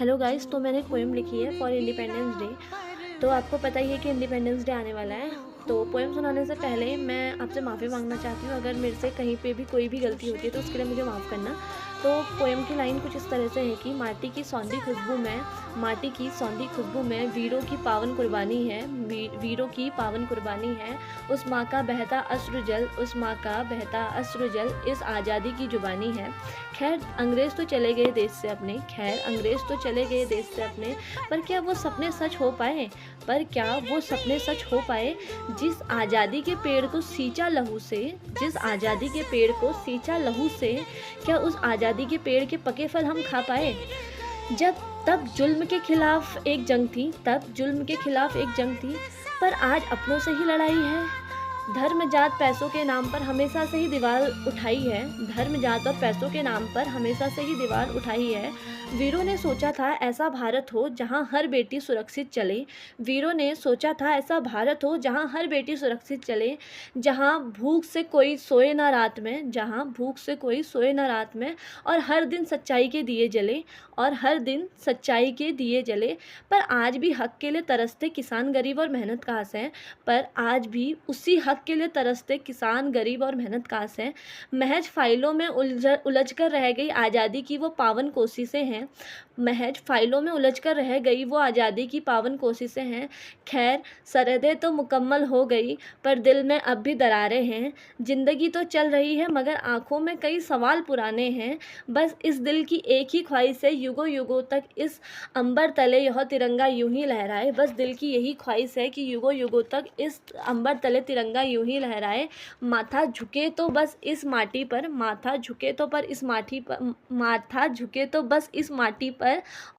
Hello guys, तो मैंने एक पोएम लिखी है फॉर इंडिपेंडेंस डे। तो आपको पता ही है कि इंडिपेंडेंस डे आने वाला है। तो पोएम सुनाने से पहले मैं आपसे माफ़ी मांगना चाहती हूँ, अगर मेरे से कहीं पे भी कोई भी गलती होती है तो उसके लिए मुझे माफ़ करना। तो पोएम की लाइन कुछ इस तरह से है कि माटी की सौंधी खुशबू में वीरों की पावन कुर्बानी है, वीरों की पावन कुर्बानी है। उस माँ का बहता अश्रु जल, उस माँ का बहता अश्रु जल इस आज़ादी की जुबानी है। खैर अंग्रेज़ तो चले गए देश से अपने, खैर अंग्रेज़ तो चले गए देश से अपने, पर क्या वो सपने सच हो पाए? पर क्या वो सपने सच हो पाए? जिस आज़ादी के पेड़ को सींचा लहू से, जिस आज़ादी के पेड़ को सींचा लहू से, क्या उस आज़ादी के पेड़ के पके फल हम खा पाए? जब तब जुल्म के खिलाफ एक जंग थी, तब जुल्म के खिलाफ एक जंग थी, पर आज अपनों से ही लड़ाई है। धर्म जात पैसों के नाम पर हमेशा से ही दीवार उठाई है, धर्म जात और पैसों के नाम पर हमेशा से ही दीवार उठाई है। वीरों ने सोचा था ऐसा भारत हो जहां हर बेटी सुरक्षित चले, वीरों ने सोचा था ऐसा भारत हो जहां हर बेटी सुरक्षित चले, जहां भूख से कोई सोए ना रात में, जहां भूख से कोई सोए ना रात में, और हर दिन सच्चाई के दिए जले, और हर दिन सच्चाई के दिए जले। पर आज भी हक के लिए तरसते किसान गरीब और मेहनत काश हैं, पर आज भी उसी हक के लिए तरसते किसान गरीब और मेहनत काश हैं। महज फाइलों में उलझ कर रह गई आज़ादी की वो पावन कोशिशें हैं, महज फाइलों में उलझ कर रह गई वो आज़ादी की पावन कोशिशें हैं। खैर सरहदें तो मुकम्मल हो गई, पर दिल में अब भी दरारें हैं। ज़िंदगी तो चल रही है मगर आँखों में कई सवाल पुराने हैं। बस इस दिल की एक ही ख्वाहिश है, युगों युगों तक इस अंबर तले यह तिरंगा यूं ही लहराए। बस दिल की यही ख्वाहिश है कि युगों युगों तक इस अंबर तले तिरंगा यूं ही लहराए। माथा झुके तो बस इस माटी पर, माथा झुके तो बस इस माटी पर,